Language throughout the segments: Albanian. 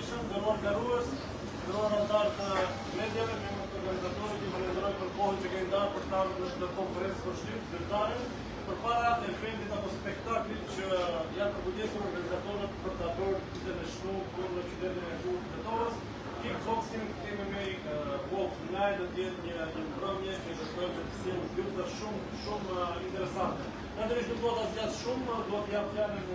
Shëm, nderuar garues, nderuar anëtar të mediave, membër të organizatorit, ju falenderoj për kohën që keni ndarë për të ardhur në konferencë për shtyp zyrtare, përpara eventit apo spektaklit që janë përkujdesur organizatorët për ta bërë ditën e shtunë në qytetin e Durrësit të Tetovës. Kickboxing, MMA, Wolf Night do të jetë një mbrëmje që besoj që të sjellë lufta shumë interesante. Natërisht nuk do ta zgjas shumë, do të jap fjalën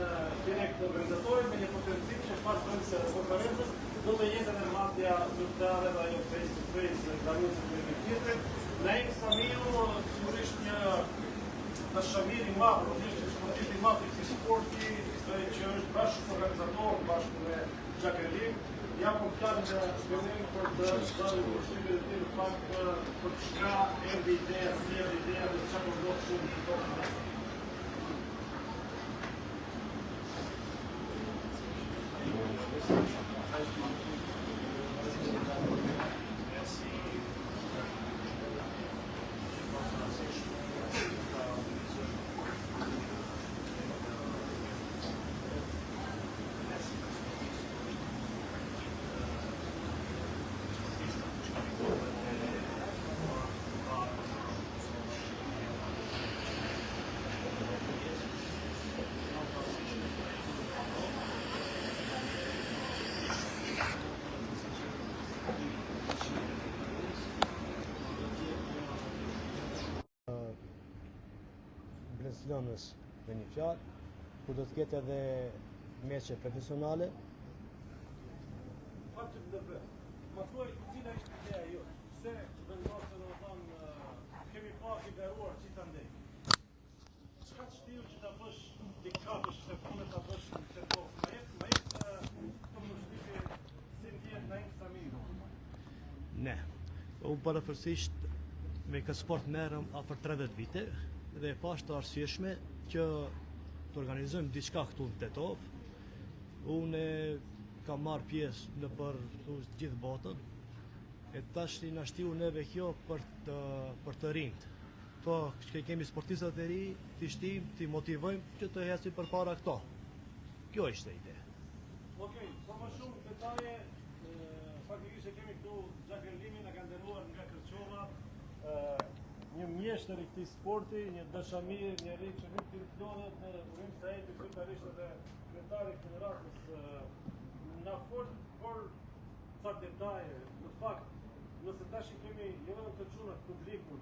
direkt organizatorit me një potencim që pas bëjmë konferencës do të jetë në marrëdhënia zyrtare dhe ajo face to face garues me tjetrin. Naim Samiu sigurisht një dashamir i madh, një sportiv i madh i sporti, që është bashkë organizator bashkë me Xhakelim. Jam fjalën në zgjerim për të dhënë përshtypjen e tij në fakt për të shkruar erdhi ideja dhe çfarë do të shumë të tokë. Breziljanës me një fjalë, ku do të ketë edhe meqe profesionale. Fakti të dëbë, ma thuaj cila ishte ideja jote, pse vendosën kemi pak i garuar që ta ndej. Çka të shtiu që ta bësh diçka të shpune ta bësh në këtë boks? Ma jetë të më shtypje si ndjehet Naim Samiu. Ne, unë parafërsisht me këtë sport merrem afër 30 vite dhe e pash të arsyeshme që të organizojmë diçka këtu në Tetovë. Unë kam marrë pjesë në për gjithë botën, e tash i na shtiu neve kjo për të rinjt. Po, që kemi sportistat e ri, t'i shtim, t'i motivojmë që të ecim përpara këto. Kjo ishte ide. Okej, sa më shumë detaje, faktikisht e kemi këtu Xhakelimin, na ka nderuar nga Kërçova, një mjeshtër i këtij sporti, një dashamir, njëri që nuk i lodhet në Urim Saidi, zyrtarisht edhe kryetari i federatës, na fol për ca detaje. Në fakt, nëse tash i kemi jo vetëm të çunat publikun,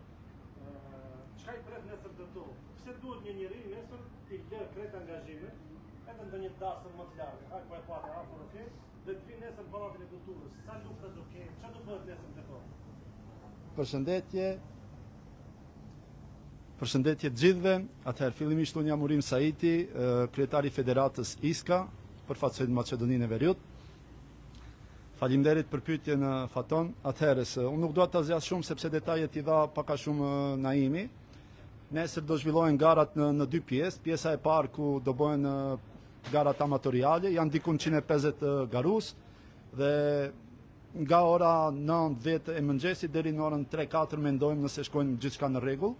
çka i pret nesër të to? Pse duhet një njeri nesër t'i lë krejt angazhimet, edhe ndonjë dasëm më të largë, hak po e pata afër okej, dhe të vinë nesër në Pallatin e Kulturës. Sa lufta do kenë? Çfarë do bëhet nesër të to? Përshëndetje të gjithëve. Atëherë fillimisht unë jam Urim Saidi, kryetari i Federatës ISKA, përfaqësoj Maqedoninë e Veriut. Faleminderit për pyetjen Faton. Atëherë unë nuk dua ta zgjas shumë sepse detajet i dha pak a shumë Naimi. Nesër do zhvillohen garat në dy pjesë. Pjesa e parë ku do bëhen garat amatoriale, janë diku 150 garues dhe nga ora 9-10 e mëngjesit deri në orën 3-4 mendojmë nëse shkojnë gjithçka në rregull.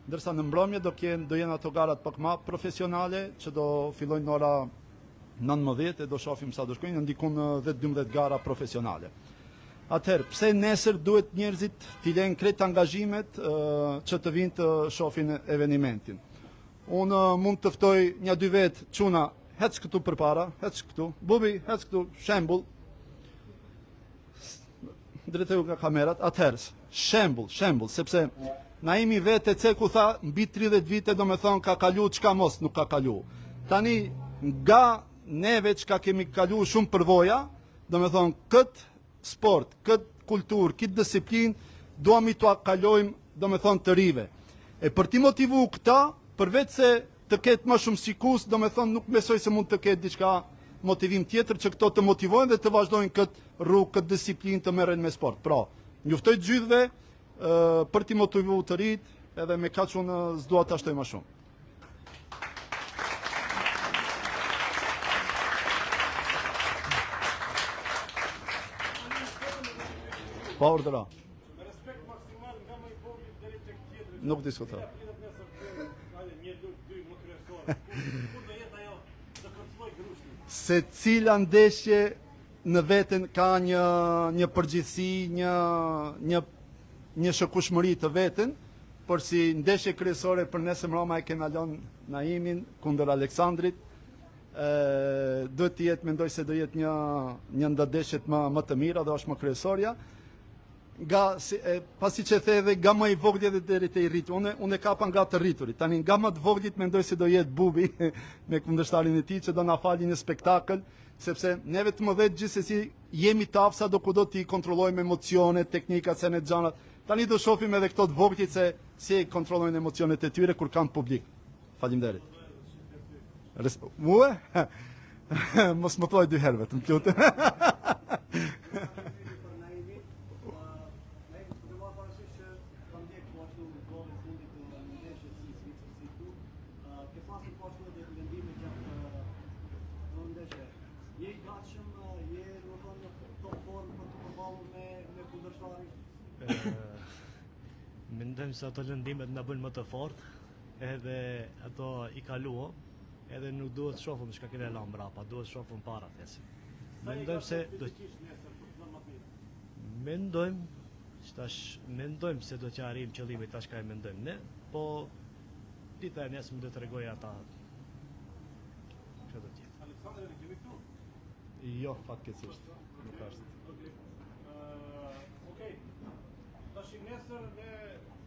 Ndërsa në mbrëmje do jenë ato garat pak më profesionale që do fillojnë në ora 19 e do shohim sa do shkojnë, ndikun 10-12 gara profesionale. Atëherë, pse nesër duhet njerëzit t'i lënë krejt angazhimet që të vinë të shohin evenimentin? Unë mund të ftoj një dy vet çuna, hec këtu përpara, hec këtu, bubi, hec këtu, shembull. Drejtoj nga kamerat, atëherë, shembull, sepse Naimi vetë e ceku tha, mbi 30 vite do me thonë ka kalu, çka mos nuk ka kalu. Tani, nga neve çka kemi kalu shumë përvoja, do me thonë këtë sport, këtë kulturë, këtë disiplinë, duam i të kalojmë, do me thonë të rive. E për ti motivu këta, përveç se të ketë më shumë sikus, do me thonë nuk besoj se mund të ketë diçka motivim tjetër që këto të motivojnë dhe të vazhdojnë këtë rrugë, këtë disiplinë të merren me sport. Pra, njoftoj të gjithëve, për t'i motivu të rit, edhe me kaq unë s'dua ta shtoj më shumë. Pa urdhëra. Me respekt maksimal nga më i vogël deri tek tjetri. Nuk diskutoj. Kur do jetë ajo të kërcmoj grushtin? Se cila ndeshje në veten ka një përgjithësi, një shokueshmëri të veten, por si ndeshje kryesore për nesër mbrëma e kena lënë Naimin kundër Aleksandrit. Duhet të jetë, mendoj se do jetë një ndërndeshje më të mira dhe është më kryesorja. Pasi që the edhe nga më i vogli dhe deri te i rritur. Unë e kapa nga të rriturit. Tani nga më të voglit mendoj se do jetë Bubi me kundërshtarin e tij që do na fali një spektakël, sepse neve të mëdhet gjithsesi jemi të afsa do kudo ti kontrollojmë emocionet, teknikat, se në xhanat. Tani do shohim edhe këto të voglit se si kontrollojnë emocionet e tyre kur kanë publik. Faleminderit. Mua? Mos më thoj dy herë vetëm, lutem. Je i gatshëm, je në top formë për të përballur me kundërshtarin? Mendojmë se ato lëndimet na bëjnë më të fortë, edhe ato i kaluam, edhe nuk duhet të shohim çka kemi lënë mbrapa, duhet të shohim para thjesht. Mendojmë se mendojmë se do të arrijmë qëllimin tash ka e mendojmë ne, po dita e nesër më do të tregoj ata çfarë do të jetë. Aleksandër, kemi këtu? Jo, fatkeqësisht, nuk është. Okej. Tash nesër ne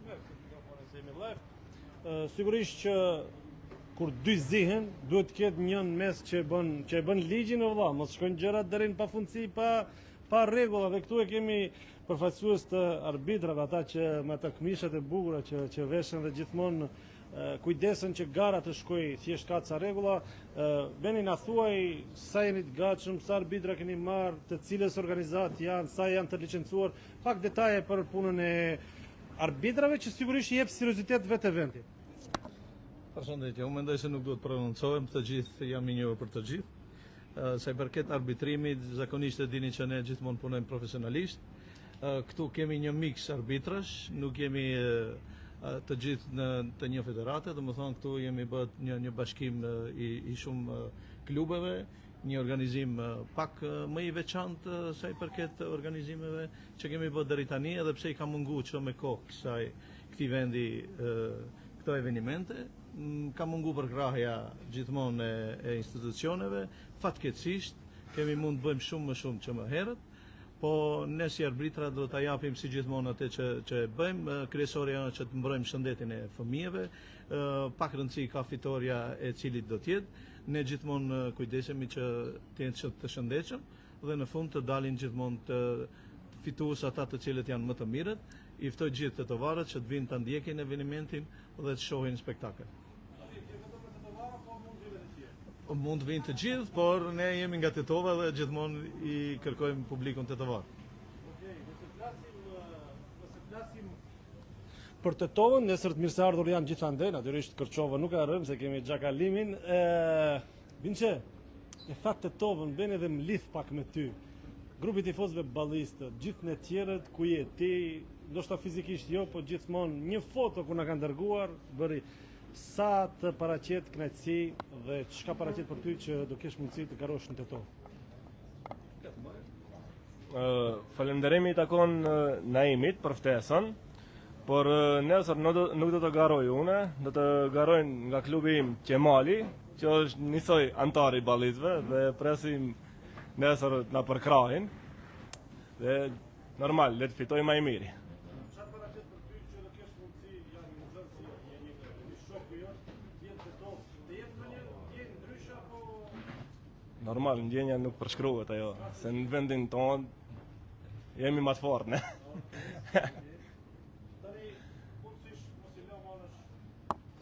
mikrofonin se jemi live. Sigurisht që kur dy zihen, duhet të ketë njën mes që e bën ligjin o vëlla, mos shkojnë gjërat deri në pafundësi pa rregulla. Dhe këtu e kemi përfaqësues të arbitrave, ata që me ato këmishat e bukura që veshen dhe gjithmonë kujdesen që gara të shkojë thjesht ka ca rregulla. Beni na thuaj sa jeni të gatshëm, sa arbitra keni marrë, të cilës organizat janë, sa janë të licencuar, pak detaje për punën e arbitrave që sigurisht i jep seriozitet vetë eventit. Përshëndetje, unë mendoj se nuk duhet prononcohem, të gjithë jam i njohur për të gjithë. Sa i përket arbitrimit, zakonisht e dini që ne gjithmonë punojmë profesionalisht. Këtu kemi një mix arbitrash, nuk jemi të gjithë të një federate, dhe më thonë këtu jemi bët një bashkim i shumë klubeve, një organizim pak më i veçantë sa i përket organizimeve që kemi bët deri tani, edhe pse i ka mungu që me kohë këtij vendi këto evenimente, ka mungu përkrahja gjithmonë e institucioneve, fatkeqësisht kemi mund të bëjmë shumë më shumë që më herët, po ne si arbitra do ta japim si gjithmonë atë që e bëjmë, kryesorja që të mbrojmë shëndetin e fëmijëve, pak rëndësi ka fitoria e cilit do të jetë, ne gjithmonë kujdesemi që të jenë të shëndetshëm dhe në fund të dalin gjithmonë të fitues ata të cilët janë më të mirët. I ftoj gjithë të tovarët që të vinë të ndjekin evenimentin dhe të shohin spektakël. Mund të vinë të gjithë, por ne jemi nga Tetova dhe gjithmonë i kërkojmë publikun tetovar. Okej, nëse flasim për Tetovën, nesër të mirë se ardhur janë gjithandej, natyrisht Kërçova nuk ka rëmë se kemi Xhakalimin. Vinçe, e fat Tetovën bën edhe më lidh pak me ty. Grupi tifozëve ballistë, gjithë ne tjerët ku je ti, ndoshta fizikisht jo, po gjithmonë një foto ku na kanë dërguar, bëri sa të paraqet kënaqësi dhe çka paraqet për ty që do kesh mundësi të garosh në Tetovë. Falenderimi i takon Naimit për ftesën, por nesër nuk do të garoj une, do të garojnë nga klubi im Qemali, që është njësoj antar i ballistëve dhe presim nesër na përkrahin. Dhe normal, le të fitoj më i miri. Çfarë paraqet për ty që do kesh mundësi, janë në zënë si një shoku jot, të jetë Tetovë, të jetë në një ndjenjë ndryshe apo Normal, ndjenja nuk përshkruhet ajo, se në vendin tonë jemi më të fortë, ne. tani punësisht mos i lë marrësh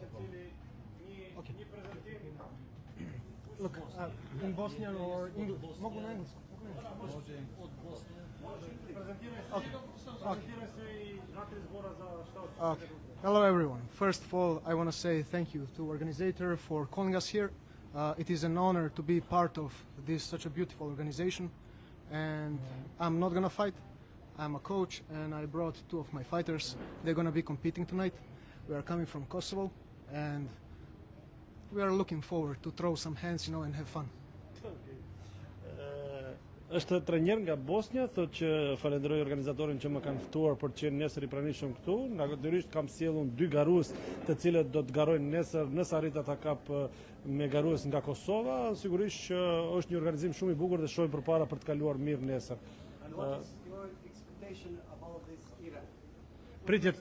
secili një prezantim. Look, in Bosnian or English? Mogu na engleskom. Okay. Hello everyone. First of all, I want to say thank you to organizer for calling us here. It is an honor to be part of this such a beautiful organization, and I'm not gonna fight. I'm a coach and I brought two of my fighters. They're gonna be competing tonight. We are coming from Kosovo and we are looking forward to throw some hands, and have fun. është trajner nga Bosnia, thotë që falenderoj organizatorin që më kanë ftuar për të qenë nesër i pranishëm këtu. Natyrisht kam sjellur 2 garues, të cilët do të garojnë nesër nëse arrit ata kap me garues nga Kosova. Sigurisht që është një organizim shumë i bukur dhe shohim përpara për të kaluar mirë nesër. Pyetja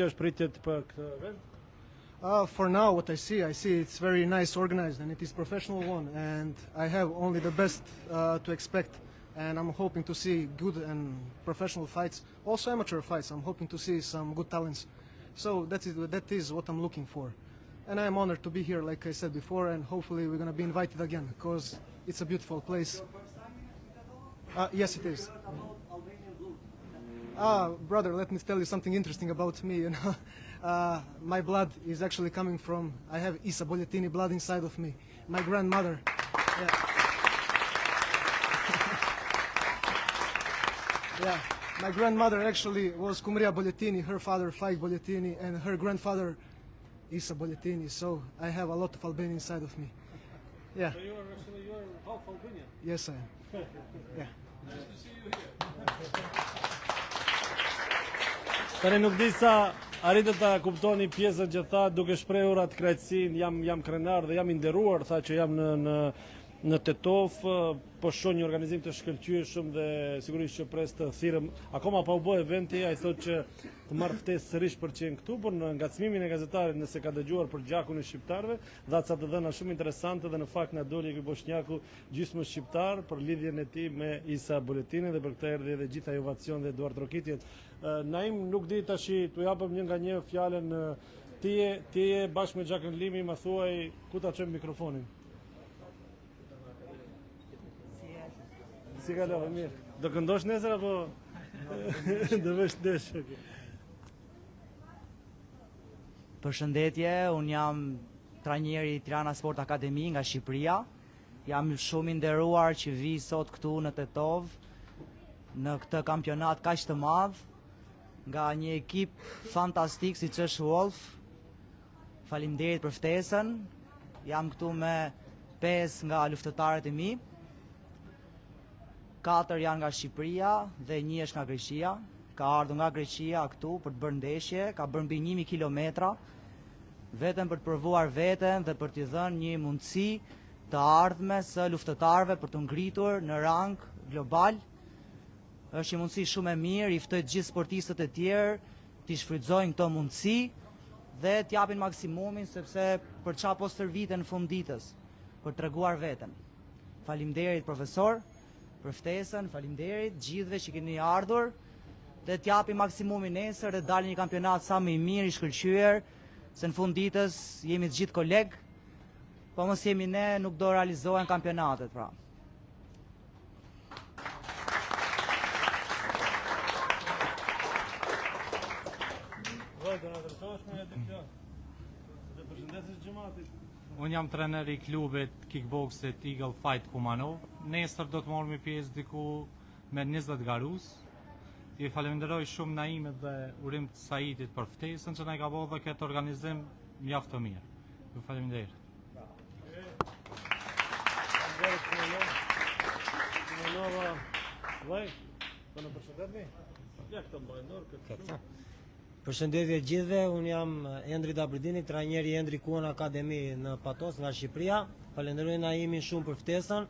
është pritjet për këtë event. For now, what I see it's very nice organized and it is professional one, and I have only the best to expect, and I'm hoping to see good and professional fights, also amateur fights. I'm hoping to see some good talents. So that is what I'm looking for. And I am honored to be here, like I said before, and hopefully we're going to be invited again, because it's a beautiful place. Yes, it is. Brother, let me tell you something interesting about me. You know, my blood is actually coming from. I have Isa Bolletini blood inside of me. My grandmother. Yeah. Yeah. My grandmother actually was Kumria Bolletini. Her father Faik Bolletini, and her grandfather Isa Bolletini. So I have a lot of Albanian inside of me. Yeah. So you're half Albanian. Yes, I am. Yeah. Tani nuk di sa arritet ta kuptoni pjesën që tha duke shprehur atë kënaqësinë, jam krenar dhe jam i nderuar, tha që jam në Tetov, po shoh një organizim të shkëlqyeshëm dhe sigurisht që pres të thirrëm. Akoma pa u bë eventi, ai thotë që të marr ftesë sërish për të qenë këtu, por në ngacmimin e gazetarit nëse ka dëgjuar për gjakun e shqiptarëve, dha ca të dhëna shumë interesante dhe në fakt na doli ky bosnjaku gjysmë shqiptar për lidhjen e tij me Isa Bolletinin dhe për këtë erdhi edhe gjitha ovacion dhe Eduard Rokitjet. Naim, nuk di tash t'u japëm një nga një fjalën. Ti je bashkë me Xhakën Limi, ma thuaj ku ta çojmë mikrofonin. Si kalove, mirë. Do këndosh nesër apo do vesh desh? Përshëndetje, unë jam trajneri i Tirana Sport Akademi nga Shqipëria. Jam shumë i nderuar që vi sot këtu në Tetov në këtë kampionat kaq të madh nga një ekip fantastik siç është Wolf. Faleminderit për ftesën. Jam këtu me 5 nga luftëtarët e mi. 4 janë nga Shqipëria dhe 1 është nga Greqia. Ka ardhur nga Greqia këtu për të bërë ndeshje, ka bërë mbi 1000 kilometra, vetëm për të provuar veten dhe për t'i dhënë një mundësi të ardhme së luftëtarëve për të ngritur në rang global. Është një mundësi shumë e mirë, i ftoj të gjithë sportistët e tjerë t'i shfrytëzojnë këto mundësi dhe t'japin maksimumin, sepse për çfarë po stërviten në fund ditës, për treguar veten. Faleminderit profesor për ftesën, faleminderit gjithëve që keni ardhur dhe t'japim maksimumin nesër dhe dalin një kampionat sa më i mirë, i shkëlqyer, se në fund ditës jemi të gjithë kolegë, po mos jemi ne, nuk do realizohen kampionatet pra. Unë jam trener i klubit kickboxit Eagle Fight Kumanov. Nesër do të morëmi pjesë diku me 20 garus. I falenderoj shumë Naimet dhe urim të Saitit për ftesën që na i ka bërë dhe këtë organizim mjaft të mirë. Ju faleminderit. Përshëndetje gjithëve, unë jam Endri Dabridini, trajneri i Endri Kuon Akademi në Patos nga Shqipëria. Falenderoj Naimin shumë për ftesën.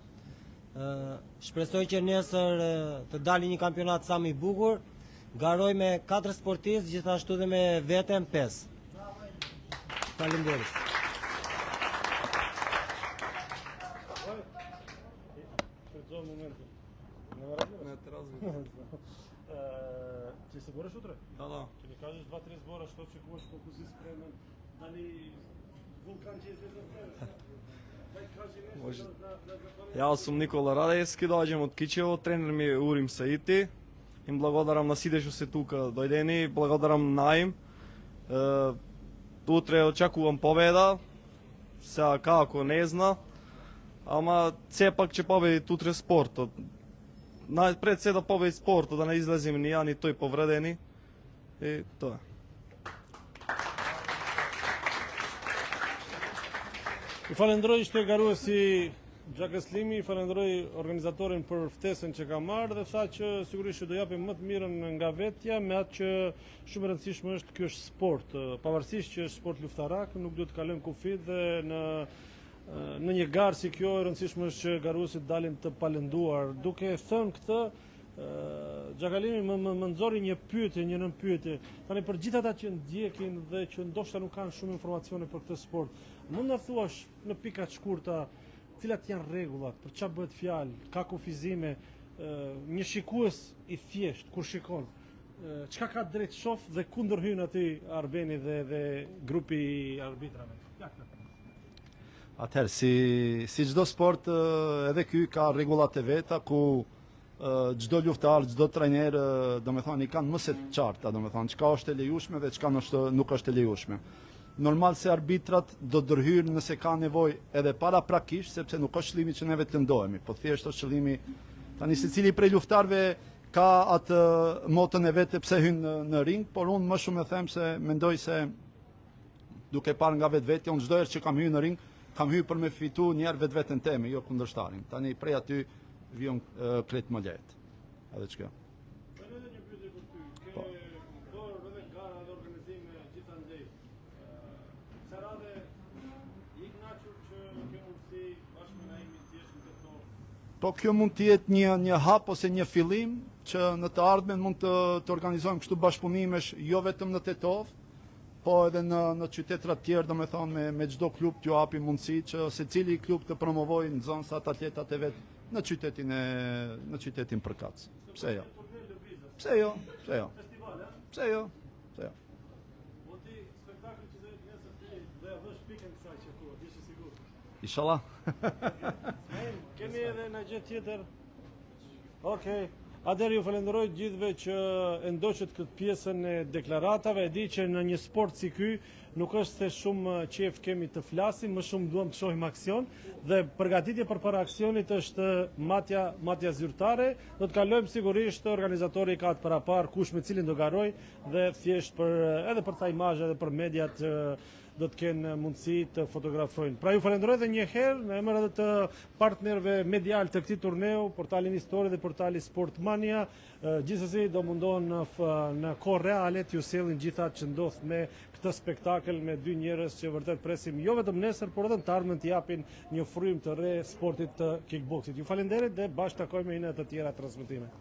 Shpresoj që nesër të dali një kampionat sa më i bukur. Garoj me 4 sportistë, gjithashtu dhe me veten 5. Faleminderit. Ti sigurisht utre? Da. Që mi kažeš 2-3 zbora što očekuješ, koliko si spreman, da li vulkan će izvezati? Ja sam Nikola Radevski, dođem od Kičevo, trener mi je Urim Saiti. Im благодарам на сите што се тука дојдени, благодарам Наим. Утре очекувам победа, сега како не зна, ама сепак ќе победи утре спортот. Najpred se da pobedi sportu, da ne izlazim ni ja ni toj povredeni. I to je. I falenderoj që garuesi Xhakeslimi falenderoj organizatorin për ftesën që ka marrë dhe tha që sigurisht që do japim më të mirën nga vetja me atë që shumë e rëndësishme është ky është sport. Pavarësisht që është sport luftarak, nuk duhet të kalojmë kufit dhe në një garë si kjo e rëndësishme është që garuesit dalin të palënduar. Duke thënë këtë, Xhakalimi më nxori një pyetje, një nënpyetje. Tani për gjithë ata që ndjekin dhe që ndoshta nuk kanë shumë informacione për këtë sport, mund na thuash në pika të shkurta cilat janë rregullat, për çfarë bëhet fjalë, ka kufizime, një shikues i thjesht kur shikon, çka ka drejt shoh dhe ku ndërhyn aty Arbeni dhe grupi i arbitrave. Atëherë, si çdo sport, edhe ky ka rregullat e veta ku çdo luftar, çdo trajner, domethënë i kanë më së qarta, domethënë çka është e lejueshme dhe çka nuk është e lejueshme. Normal se arbitrat do ndërhyrë nëse ka nevojë edhe paraprakisht, sepse nuk është qëllimi që neve të ndohemi, po thjesht është qëllimi tani secili prej luftarëve ka atë motën e vet pse hyn në ring, por unë më shumë e them se mendoj se duke parë nga vetvetja, unë çdo herë që kam hyrë në ring, kam hyrë për me fitu një herë vetveten teme, jo kundërshtarin. Tani prej aty vijon krejt më lehtë. Edhe çka. Po kjo mund të jetë një hap ose një fillim që në të ardhmen mund të organizojmë kështu bashkëpunimesh jo vetëm në Tetov, po edhe në qytetra të tjerë, domethënë me çdo klub t'ju japi mundësi që secili klub të promovojë nxënësat atletat e vet në qytetin përkatës. Pse jo? Pse jo? Pse jo? Pse jo? Pse jo? Inshallah. Kemi edhe në gjë tjetër. Okej. Atëherë ju falenderoj gjithëve që e ndoqët këtë pjesën e deklaratave. E di që në një sport si ky nuk është se shumë qef kemi të flasim, më shumë duam të shohim aksion dhe përgatitje përpara aksionit është matja zyrtare. Do të kalojmë sigurisht, organizatori ka të parapar kush me cilin do garoj dhe thjesht edhe për ta imazhe edhe për mediat do të kenë mundësi të fotografojnë. Pra ju falenderoj edhe një herë në emër edhe të partnerëve medial të këtij turneu, portalin Histori dhe portali Sportmania. Gjithsesi do mundohen në kohë reale t'ju sjellin gjithë atë që ndodh me këtë spektakël me dy njerëz që vërtet presim jo vetëm nesër, por edhe në të ardhmen të japin një frymë të re sportit të kickboxit. Ju falenderoj dhe bashkë takojmë në të tjera transmetime.